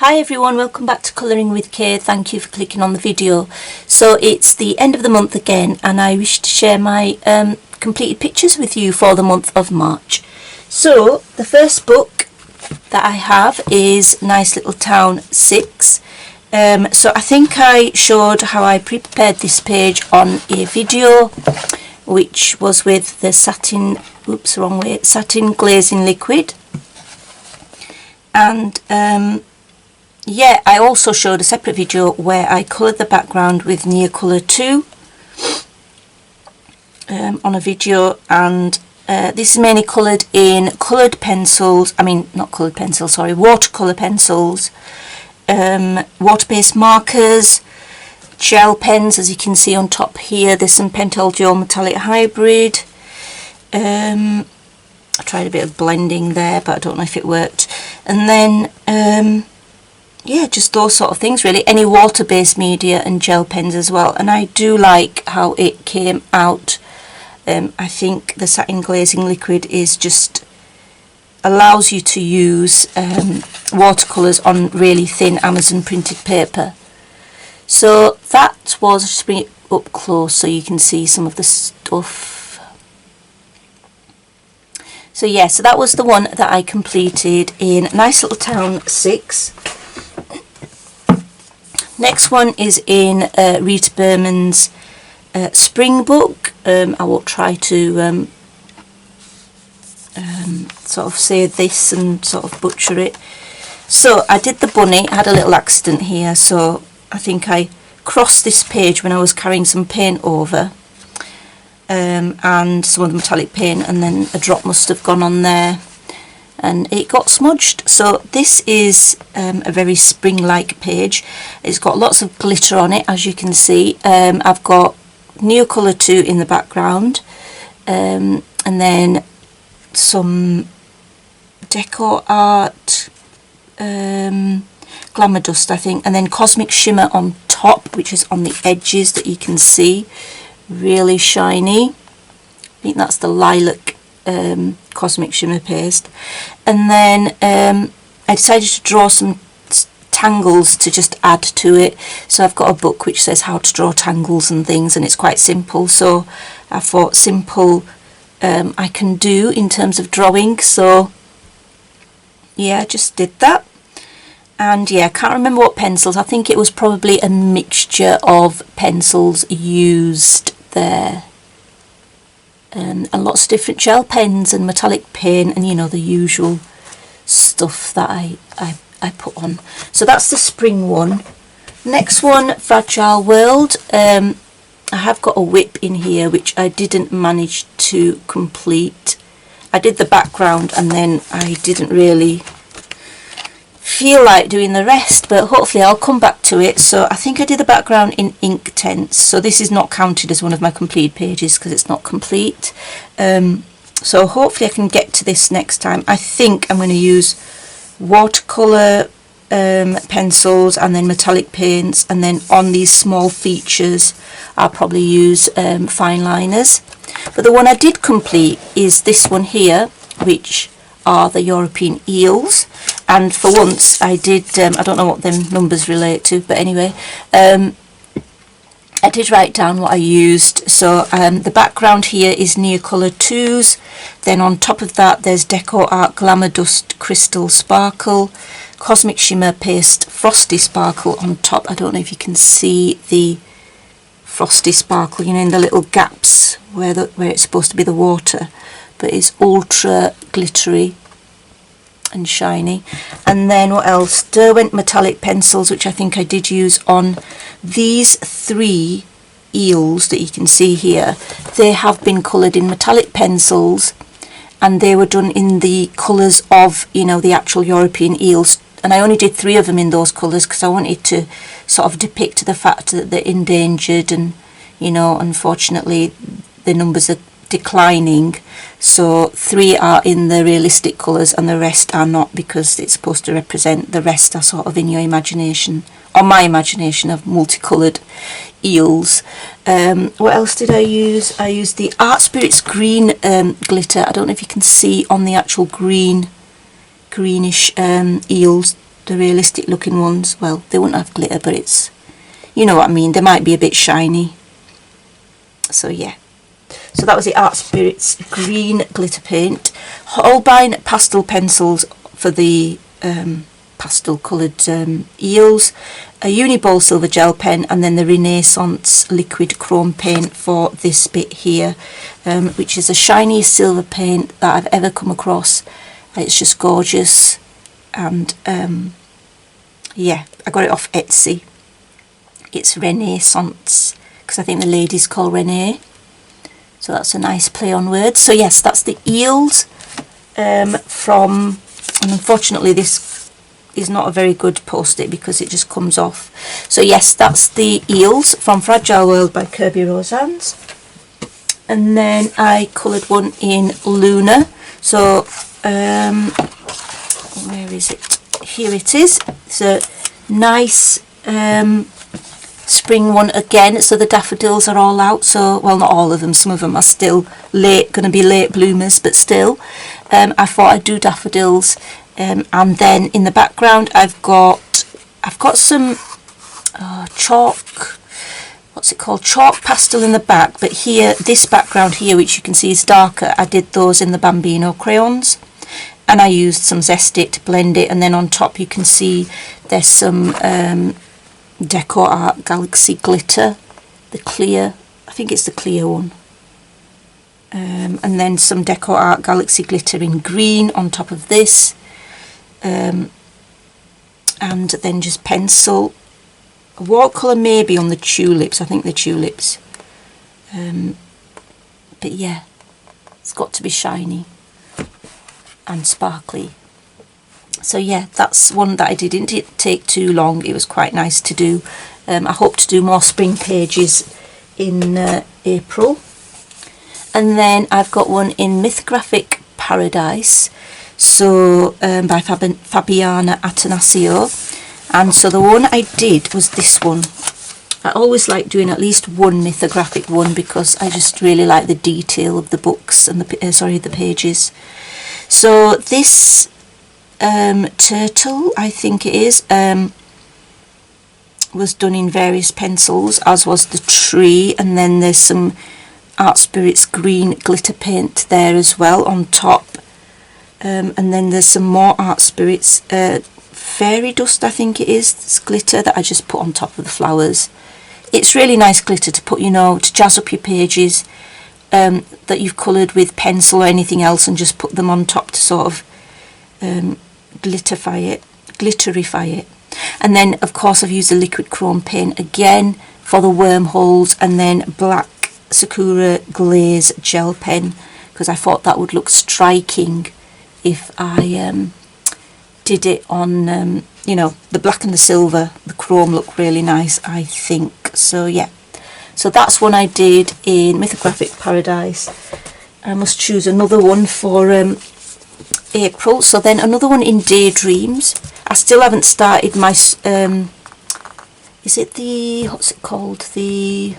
Hi everyone, welcome back to Colouring with Kay. Thank you for clicking on the video. So it's the end of the month again and I wish to share my completed pictures with you for the month of March. So the first book that I have is Nice Little Town 6. So I think I showed how I prepared this page on a video which was with the satin glazing liquid. And yeah, I also showed a separate video where I coloured the background with Neocolor 2 on a video, and this is mainly coloured in watercolour pencils, water-based markers, gel pens, as you can see on top here. There's some Pentel Dual Metallic Hybrid. I tried a bit of blending there, but I don't know if it worked. And then yeah, just those sort of things really. Any water-based media and gel pens as well. And I do like how it came out. I think the satin glazing liquid is just allows you to use watercolours on really thin Amazon printed paper. So that was, just bring it up close so you can see some of the stuff. So yeah, so that was the one that I completed in Nice Little Town 6. Next one is in Rita Berman's spring book. I will try to sort of say this and sort of butcher it. So I did the bunny. I had a little accident here, so I think I crossed this page when I was carrying some paint over, and some of the metallic paint, and then a drop must have gone on there and it got smudged. So this is a very spring-like page. It's got lots of glitter on it, as you can see. I've got Neocolor 2 in the background, and then some Deco Art, Glamour Dust I think, and then Cosmic Shimmer on top, which is on the edges that you can see, really shiny. I think that's the lilac Cosmic Shimmer paste. And then I decided to draw some tangles to just add to it. So I've got a book which says how to draw tangles and things, and it's quite simple. So I thought simple I can do in terms of drawing. So yeah, I just did that. And yeah, I can't remember what pencils. I think it was probably a mixture of pencils used there. And lots of different gel pens and metallic paint, and you know, the usual stuff that I put on. So that's the spring one. Next one, Fragile World. I have got a whip in here which I didn't manage to complete. I did the background and then I didn't really feel like doing the rest, but hopefully I'll come back to it. So I think I did the background in Inktense, so this is not counted as one of my completed pages because it's not complete. So hopefully I can get to this next time. I think I'm going to use watercolour pencils and then metallic paints, and then on these small features I'll probably use fine liners. But the one I did complete is this one here, which are the European Eels, and for once I did, I don't know what them numbers relate to, but anyway, I did write down what I used. So the background here is Neocolor 2s, then on top of that there's Deco Art Glamour Dust Crystal Sparkle, Cosmic Shimmer Paste Frosty Sparkle on top. I don't know if you can see the frosty sparkle, you know, in the little gaps where it's supposed to be the water, but it's ultra glittery and shiny. And then what else? Derwent metallic pencils, which I think I did use on these 3 eels that you can see here. They have been coloured in metallic pencils, and they were done in the colours of, you know, the actual European eels. And I only did 3 of them in those colours because I wanted to sort of depict the fact that they're endangered, and you know, unfortunately the numbers are declining. So 3 are in the realistic colours and the rest are not, because it's supposed to represent, the rest are sort of in your imagination, or my imagination, of multicoloured eels. What else did I use? I used the Art Spirits green glitter. I don't know if you can see on the actual greenish eels the realistic looking ones. Well, they wouldn't have glitter, but it's, you know what I mean, they might be a bit shiny. So yeah, so that was the Art Spirits green glitter paint. Holbein pastel pencils for the pastel coloured eels, a Uniball silver gel pen, and then the Renaissance liquid chrome paint for this bit here, which is the shiniest silver paint that I've ever come across. It's just gorgeous. And yeah, I got it off Etsy. It's Renaissance, because I think the lady's called Renee, so that's a nice play on words. So yes, that's the Eels from, and unfortunately this is not a very good post-it because it just comes off. So yes, that's the Eels from Fragile World by Kirby Rosans. And then I coloured one in Luna. So where is it? Here it is. It's a nice spring one again. So the daffodils are all out. So, well, not all of them. Some of them are still late, going to be late bloomers, but still. I thought I'd do daffodils. And then in the background, I've got some chalk. What's it called? Chalk pastel in the back. But here, this background here, which you can see is darker, I did those in the Bambino crayons. And I used some Zest-It to blend it, and then on top you can see there's some Deco Art Galaxy glitter, the clear, I think it's the clear one, and then some Deco Art Galaxy glitter in green on top of this, and then just pencil, a watercolour maybe on the tulips, I think the tulips, but yeah, it's got to be shiny and sparkly. So yeah, that's one that I didn't take too long. It was quite nice to do. I hope to do more spring pages in April. And then I've got one in Mythographic Paradise, so by Fabiana Atanasio. And so the one I did was this one. I always like doing at least one mythographic one because I just really like the detail of the books and the pages. So this turtle, I think it is, was done in various pencils, as was the tree, and then there's some Art Spirits green glitter paint there as well on top, and then there's some more Art Spirits fairy dust, I think it is, this glitter that I just put on top of the flowers. It's really nice glitter to put, you know, to jazz up your pages that you've coloured with pencil or anything else, and just put them on top to sort of glitterify it. And then of course I've used the liquid chrome paint again for the wormholes, and then black Sakura glaze gel pen, because I thought that would look striking if I did it on you know, the black and the silver, the chrome looked really nice, I think. So yeah, so that's one I did in Mythographic Paradise. I must choose another one for April. So then another one in Daydreams. I still haven't started my is it the, what's it called, the,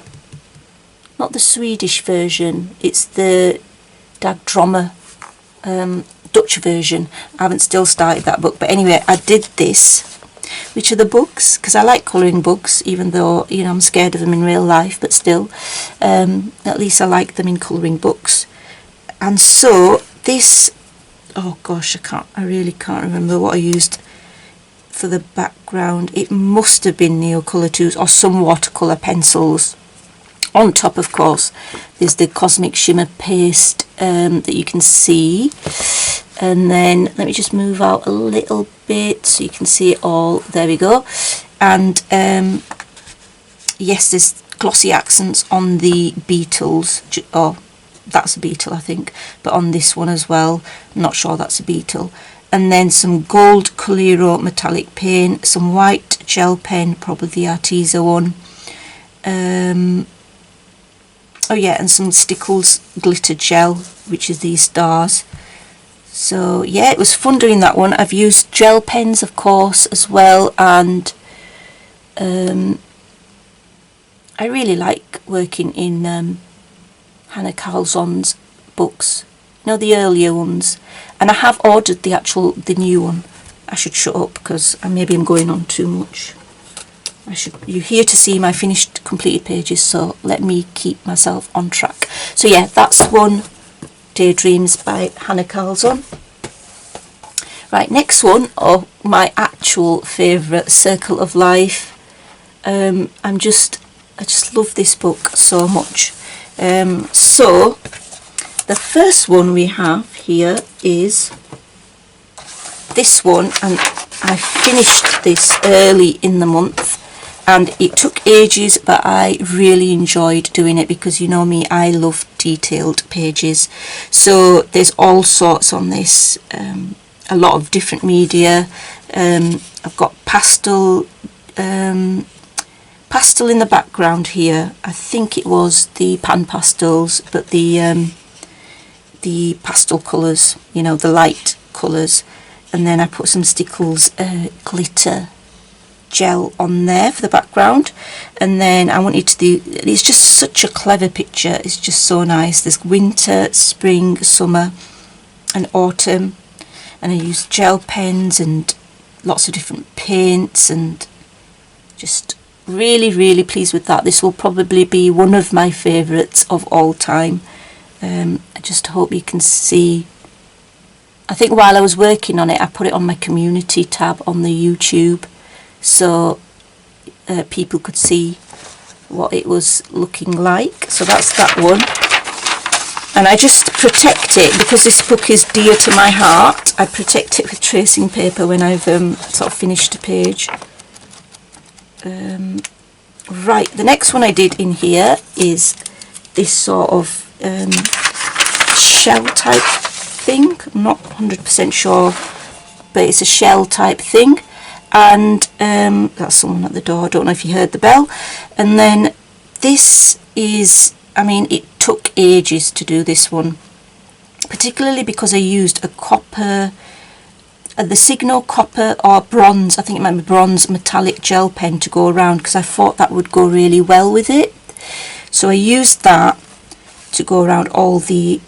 not the Swedish version, it's the Dagdroma Dutch version. I haven't still started that book, but anyway, I did this, which are the books, because I like colouring books, even though, you know, I'm scared of them in real life, but still, at least I like them in colouring books. And so this, oh gosh, I really can't remember what I used for the background. It must have been Neocolor 2s or some watercolour pencils. On top, of course, there's the Cosmic Shimmer paste that you can see. And then let me just move out a little bit so you can see it all. There we go. And yes, there's glossy accents on the beetles. Oh, that's a beetle, I think, but on this one as well, I'm not sure that's a beetle. And then some gold Coliro metallic paint, some white gel pen, probably the Arteza one, oh yeah, and some Stickles glitter gel, which is these stars. So yeah, it was fun doing that one. I've used gel pens, of course, as well, and I really like working in Hannah Carlson's books, you know, the earlier ones, and I have ordered the new one, I should shut up because maybe I'm going on too much. You're here to see my finished completed pages, so let me keep myself on track. So yeah, that's one, Daydreams by Hannah Carlson. Right, next one, my actual favourite, Circle of Life. I just love this book so much. So the first one we have here is this one, and I finished this early in the month, and it took ages, but I really enjoyed doing it because you know me, I love detailed pages. So there's all sorts on this, a lot of different media. I've got pastel in the background here. I think it was the pan pastels, but the pastel colours, you know, the light colours. And then I put some Stickles glitter gel on there for the background. And then I wanted to do, it's just such a clever picture, it's just so nice. There's winter, spring, summer and autumn, and I used gel pens and lots of different paints, and just really pleased with that. This will probably be one of my favourites of all time. I just hope you can see. I think while I was working on it, I put it on my community tab on the YouTube, so people could see what it was looking like. So that's that one, and I just protect it because this book is dear to my heart. I protect it with tracing paper when I've sort of finished a page. Right, the next one I did in here is this sort of shell type thing. I'm not 100% sure, but it's a shell type thing. And that's someone at the door, I don't know if you heard the bell. And then this is, I mean, it took ages to do this one, particularly because I used a copper, the Signal copper or bronze, I think it might be bronze metallic gel pen to go around, because I thought that would go really well with it. So I used that to go around all the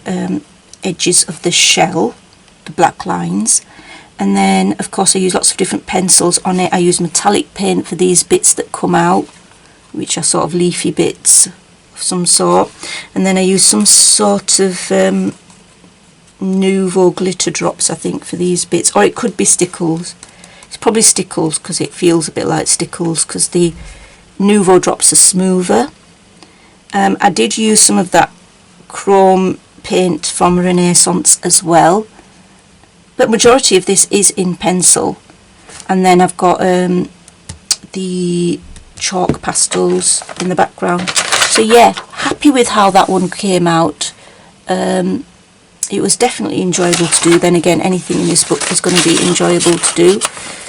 edges of the shell, the black lines. And then of course I use lots of different pencils on it. I use metallic paint for these bits that come out, which are sort of leafy bits of some sort. And then I use some sort of Nouveau glitter drops, I think, for these bits, or it could be Stickles. It's probably Stickles because it feels a bit like Stickles, because the Nouveau drops are smoother. I did use some of that chrome paint from Renaissance as well, but majority of this is in pencil. And then I've got the chalk pastels in the background. So yeah, happy with how that one came out. It was definitely enjoyable to do. Then again, anything in this book is going to be enjoyable to do.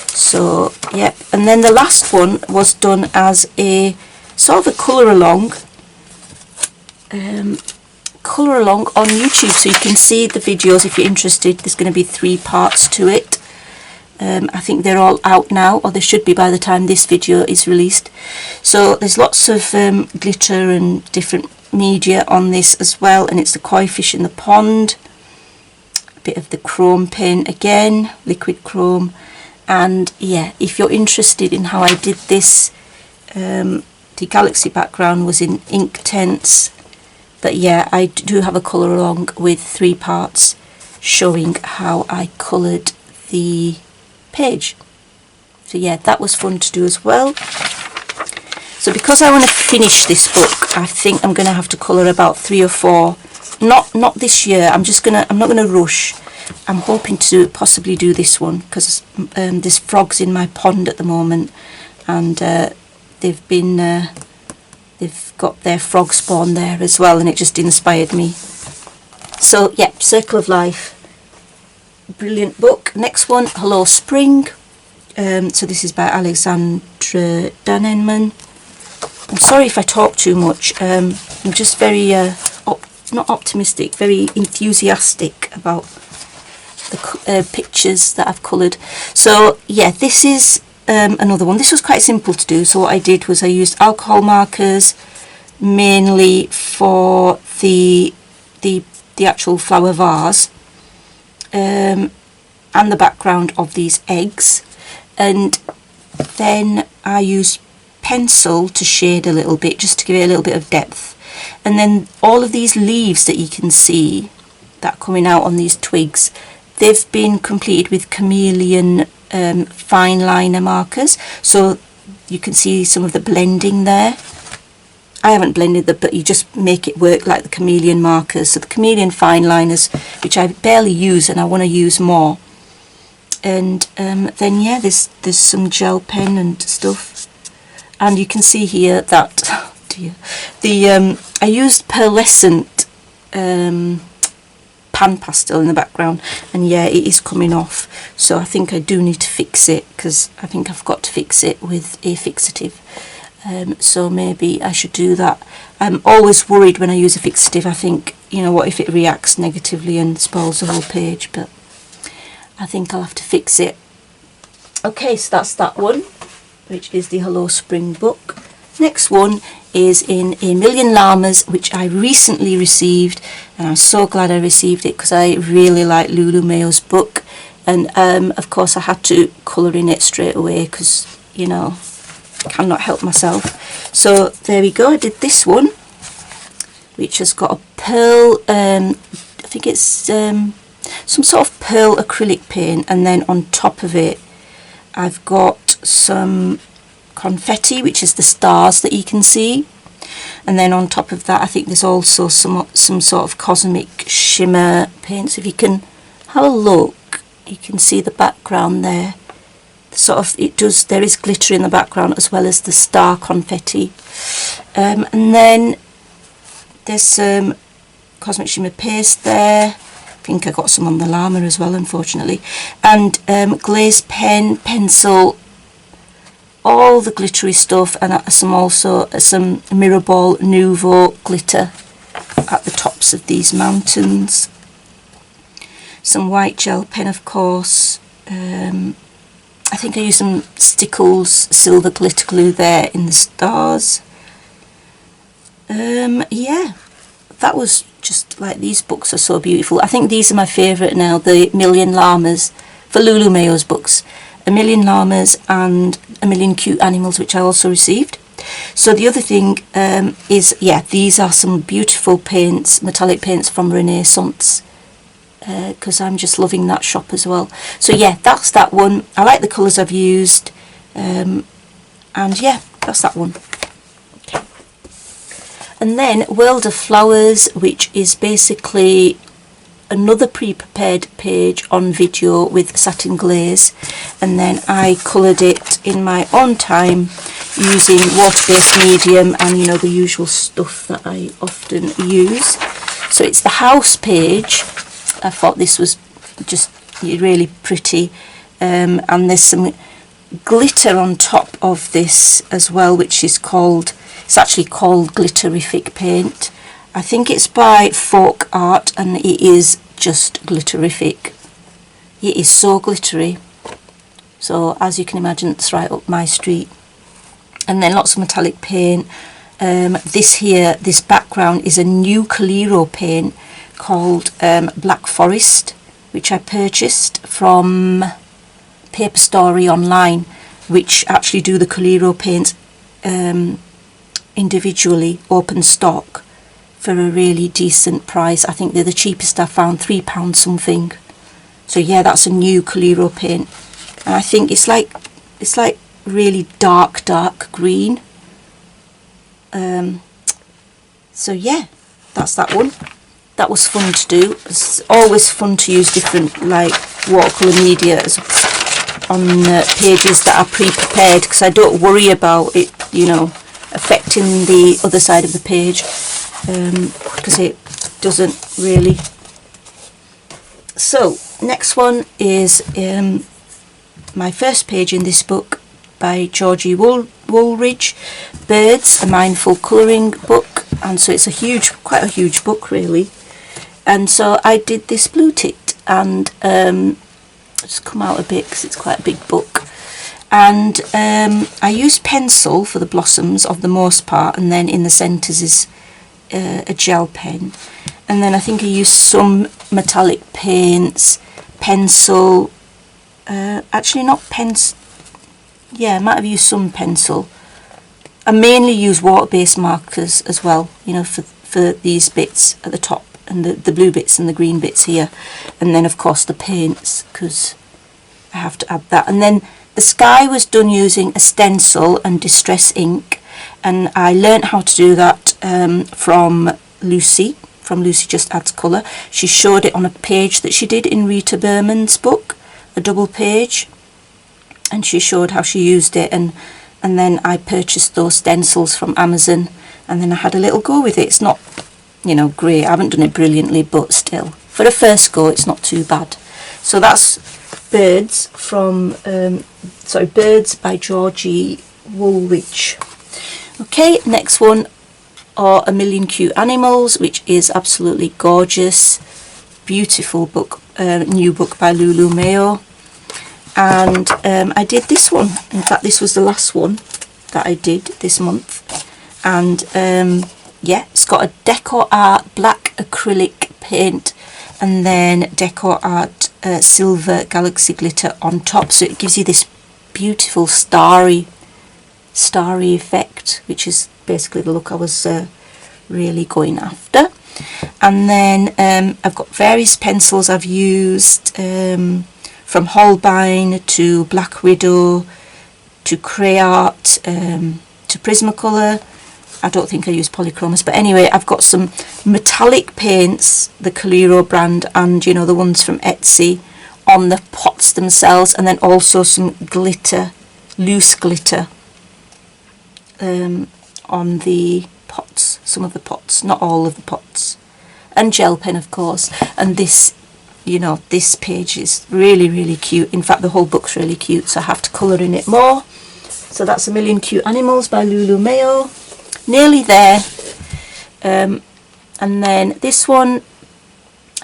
So yeah, and then the last one was done as a sort of a colour along on YouTube, so you can see the videos if you're interested. There's going to be 3 parts to it. I think they're all out now, or they should be by the time this video is released. So there's lots of glitter and different media on this as well, and it's the koi fish in the pond, a bit of the chrome paint again, liquid chrome. And yeah, if you're interested in how I did this, the galaxy background was in Inktense. But yeah, I do have a colour along with 3 parts showing how I coloured the page. So yeah, that was fun to do as well. So because I want to finish this book, I think I'm going to have to colour about 3 or 4. Not this year. I'm not going to rush. I'm hoping to possibly do this one because there's frogs in my pond at the moment, and they've got their frog spawn there as well, and it just inspired me. So yeah, Circle of Life, brilliant book. Next one, Hello Spring. So this is by Alexandra Danenman. I'm sorry if I talk too much. I'm just very not optimistic, very enthusiastic about the pictures that I've coloured. So yeah, this is another one. This was quite simple to do. So what I did was I used alcohol markers mainly for the actual flower vase, and and the background of these eggs, and then I use pencil to shade a little bit, just to give it a little bit of depth. And then all of these leaves that you can see that are coming out on these twigs, they've been completed with chameleon fine liner markers, so you can see some of the blending there. I haven't blended them, but you just make it work like the chameleon markers. So the chameleon fine liners, which I barely use and I want to use more. And then yeah, there's some gel pen and stuff, and you can see here that oh dear, I used pearlescent pan pastel in the background, and yeah, it is coming off. So I think I do need to fix it, because I think I've got to fix it with a fixative. So maybe I should do that. I'm always worried when I use a fixative. I think, you know, what if it reacts negatively and spoils the whole page, but I think I'll have to fix it. Okay, so that's that one, which is the Hello Spring book. Next one is in A Million Llamas, which I recently received, and I'm so glad I received it because I really like Lulu Mayo's book, and of course I had to colour in it straight away because, you know, cannot help myself. So there we go, I did this one, which has got a pearl, I think it's some sort of pearl acrylic paint, and then on top of it I've got some confetti, which is the stars that you can see, and then on top of that I think there's also some sort of cosmic shimmer paint. So if you can have a look, you can see the background there. Sort of, there is glitter in the background as well as the star confetti, and then there's some cosmic shimmer paste there. I think I got some on the llama as well, unfortunately, and glazed pen, pencil, all the glittery stuff, and some mirror ball nouveau glitter at the tops of these mountains. Some white gel pen, of course. I think I used some Stickles silver glitter glue there in the stars. Yeah, that was just like, these books are so beautiful. I think these are my favourite now, the Million Llamas, for Lulu Mayo's books. A Million Llamas and A Million Cute Animals, which I also received. So the other thing is, yeah, these are some beautiful paints, metallic paints from Renaissance, because I'm just loving that shop as well. So yeah, that's that one. I like the colours I've used, and yeah, that's that one. Okay. And then World of Flowers, which is basically another pre-prepared page on video with satin glaze, and then I coloured it in my own time using water-based medium and, you know, the usual stuff that I often use. So it's the house page. I thought this was just really pretty, and there's some glitter on top of this as well, which is it's actually called Glitterific Paint. I think it's by Folk Art, and it is just glitterific. It is so glittery, so as you can imagine, it's right up my street. And then lots of metallic paint. This background is a new Calero paint called Black Forest, which I purchased from Paper Story online, which actually do the Calero paints individually, open stock, for a really decent price. I think they're the cheapest I found, £3 something. So yeah, that's a new Calero paint, and I think it's like really dark green. So yeah, that's that one. That was fun to do. It's always fun to use different like watercolour media on pages that are pre-prepared, because I don't worry about it, you know, affecting the other side of the page, because it doesn't really. So next one is my first page in this book by Georgie Woolridge, Birds, a Mindful Colouring book, and so it's quite a huge book really. And so I did this blue tick, and just come out a bit because it's quite a big book, and I used pencil for the blossoms of the most part, and then in the centres is a gel pen, and then I think I used some metallic paints, pencil, actually not pencil, yeah, I might have used some pencil. I mainly use water-based markers as well, you know, for these bits at the top, and the blue bits and the green bits here, and then of course the paints, because I have to add that. And then the sky was done using a stencil and distress ink, and I learnt how to do that from Lucy Just Adds Colour. She showed it on a page that she did in Rita Berman's book, a double page, and she showed how she used it, and then I purchased those stencils from Amazon, and then I had a little go with it. It's not, you know, great, I haven't done it brilliantly, but still, for a first go it's not too bad. So that's Birds from Birds by Georgie Woolwich. Okay, next one are A Million Cute Animals, which is absolutely gorgeous, beautiful book, new book by Lulu Mayo. And I did this one, in fact this was the last one that I did this month, and yeah, it's got a Deco Art black acrylic paint and then Deco Art silver galaxy glitter on top, so it gives you this beautiful starry effect, which is basically the look I was really going after. And then I've got various pencils I've used, from Holbein to Black Widow to Crayart to Prismacolor. I don't think I use polychromos, but anyway, I've got some metallic paints, the Calero brand, and you know, the ones from Etsy, on the pots themselves, and then also some glitter, loose glitter, on the pots, some of the pots, not all of the pots, and gel pen of course. And this, you know, this page is really cute. In fact the whole book's really cute, so I have to colour in it more. So that's A Million Cute Animals by Lulu Mayo. Nearly there. And then this one,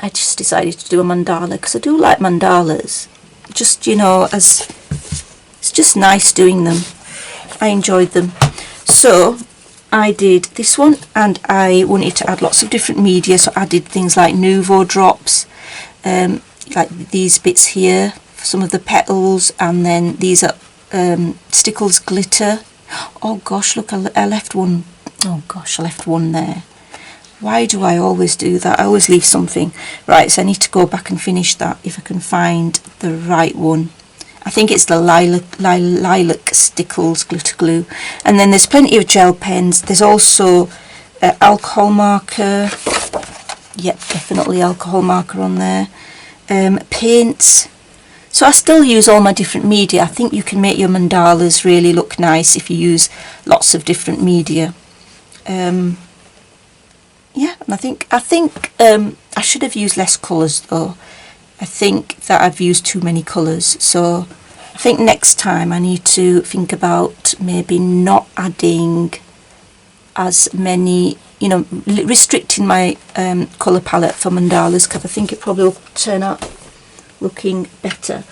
I just decided to do a mandala because I do like mandalas. Just, you know, as it's just nice doing them. I enjoyed them. So I did this one, and I wanted to add lots of different media, so I did things like Nouveau drops, like these bits here for some of the petals, and then these are Stickles glitter. Oh gosh, look, I left one. Oh gosh, I left one there. Why do I always do that? I always leave something. Right, so I need to go back and finish that if I can find the right one. I think it's the lilac Stickles glitter glue. And then there's plenty of gel pens. There's also alcohol marker. Yep, definitely alcohol marker on there. Paints. So I still use all my different media. I think you can make your mandalas really look nice if you use lots of different media. Yeah, and I think I should have used less colours though. I think that I've used too many colours, so I think next time I need to think about maybe not adding as many, you know, restricting my colour palette for mandalas, because I think it probably will turn out looking better.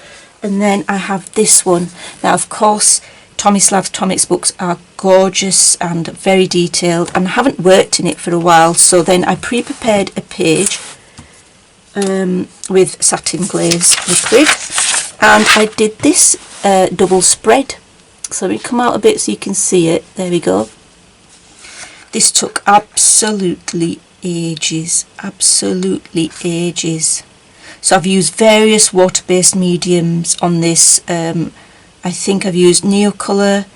And then I have this one. Now of course Tomislav Tomic's books are gorgeous and very detailed, and I haven't worked in it for a while, so then I pre-prepared a page with satin glaze liquid, and I did this double spread. So let me come out a bit so you can see it. There we go. This took absolutely ages, So I've used various water-based mediums on this. I think I've used Neocolor,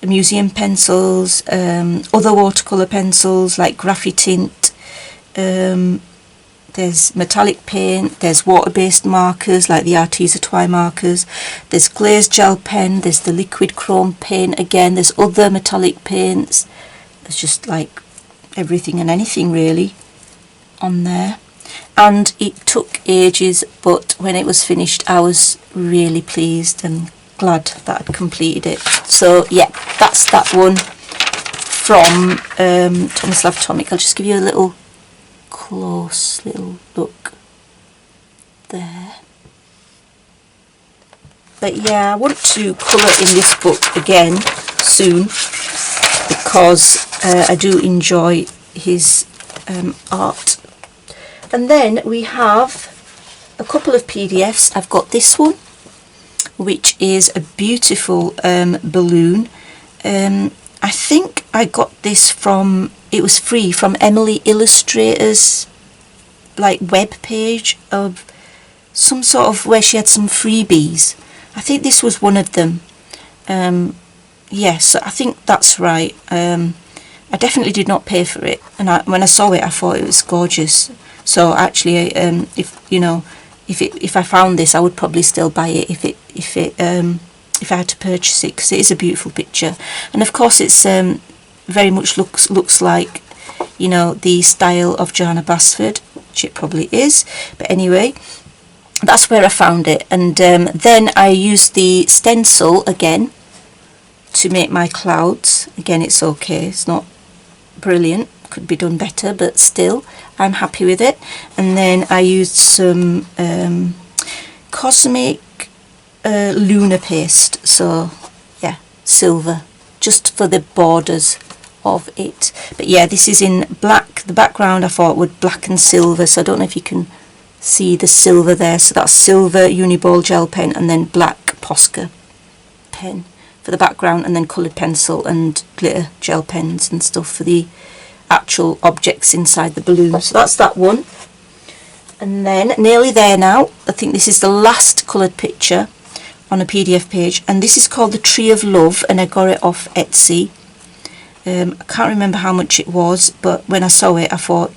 museum pencils, other watercolour pencils like Graphitint, there's metallic paint, there's water-based markers like the Arteza Twi markers, there's glazed gel pen, there's the liquid chrome paint again, there's other metallic paints, there's just like everything and anything really on there. And it took ages, but when it was finished I was really pleased and glad that I'd completed it. So yeah, that's that one from Tomislav Tomic. I'll just give you a little close little look there. But yeah, I want to colour in this book again soon, because I do enjoy his art. And then we have a couple of PDFs. I've got this one, which is a beautiful balloon. I think I got this from, it was free from Emily Illustrator's like web page of some sort of, where she had some freebies. I think this was one of them. Yes, I think that's right. I definitely did not pay for it, and when I saw it I thought it was gorgeous. So actually, if I found this, I would probably still buy it if I had to purchase it, because it is a beautiful picture. And of course it's very much looks like, you know, the style of Joanna Basford, which it probably is. But anyway, that's where I found it. And then I used the stencil again to make my clouds. Again, it's okay, it's not brilliant, could be done better, but still I'm happy with it. And then I used some Cosmic Lunar paste, so yeah, silver, just for the borders of it. But yeah, this is in black. The background I thought would black and silver, so I don't know if you can see the silver there. So that's silver Uniball gel pen, and then black Posca pen for the background, and then coloured pencil and glitter gel pens and stuff for the actual objects inside the balloon. So that's that one. And then nearly there now, I think this is the last coloured picture on a PDF page, and this is called the Tree of Love, and I got it off Etsy. I can't remember how much it was, but when I saw it I thought,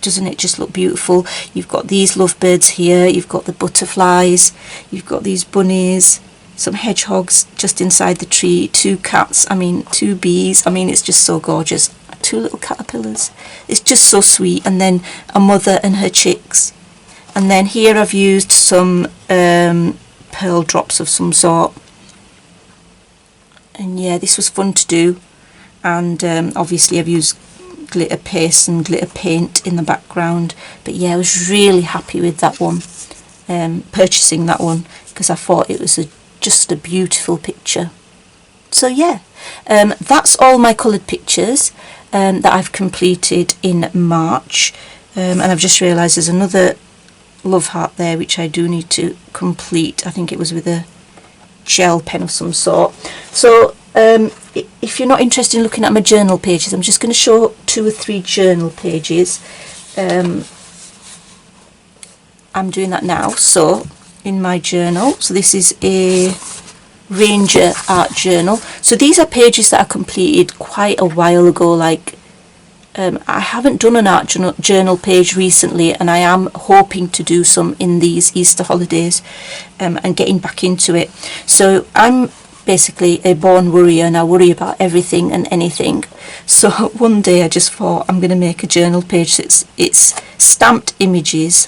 doesn't it just look beautiful? You've got these lovebirds here, you've got the butterflies, you've got these bunnies, some hedgehogs just inside the tree, two cats, two bees. It's just so gorgeous. Two little caterpillars, it's just so sweet. And then a mother and her chicks. And then here I've used some pearl drops of some sort, and yeah, this was fun to do. And obviously I've used glitter paste and glitter paint in the background. But yeah, I was really happy with that one, purchasing that one, because I thought it was just a beautiful picture. So yeah, that's all my coloured pictures that I've completed in March. And I've just realised there's another love heart there which I do need to complete. I think it was with a gel pen of some sort. So if you're not interested in looking at my journal pages, I'm just going to show 2 or 3 journal pages. I'm doing that now. So in my journal, so this is a Ranger art journal. So these are pages that I completed quite a while ago. Like I haven't done an art journal page recently, and I am hoping to do some in these Easter holidays, and getting back into it. So I'm basically a born worrier, and I worry about everything and anything. So one day I just thought I'm going to make a journal page. It's stamped images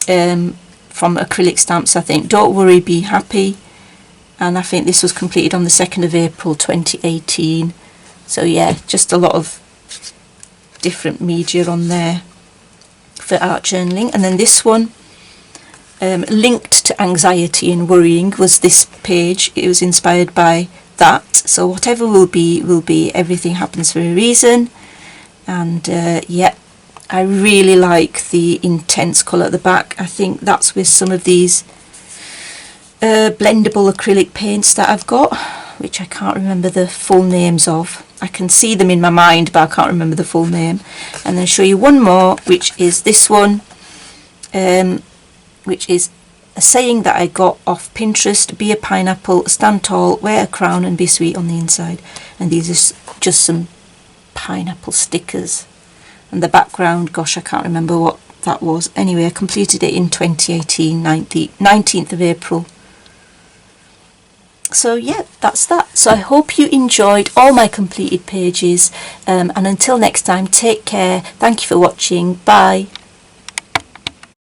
from acrylic stamps, I think. Don't worry, be happy. And I think this was completed on the 2nd of April 2018. So yeah, just a lot of different media on there for art journaling. And then this one, linked to anxiety and worrying, was this page. It was inspired by that. So whatever will be, everything happens for a reason. And yeah, I really like the intense colour at the back. I think that's with some of these blendable acrylic paints that I've got, which I can't remember the full names of. I can see them in my mind, but I can't remember the full name. And then show you one more, which is this one, which is a saying that I got off Pinterest: be a pineapple, stand tall, wear a crown, and be sweet on the inside. And these are just some pineapple stickers. And the background, gosh, I can't remember what that was. Anyway, I completed it in 2018, 19th of April. So yeah, that's that. So I hope you enjoyed all my completed pages, and until next time, take care. Thank you for watching. Bye.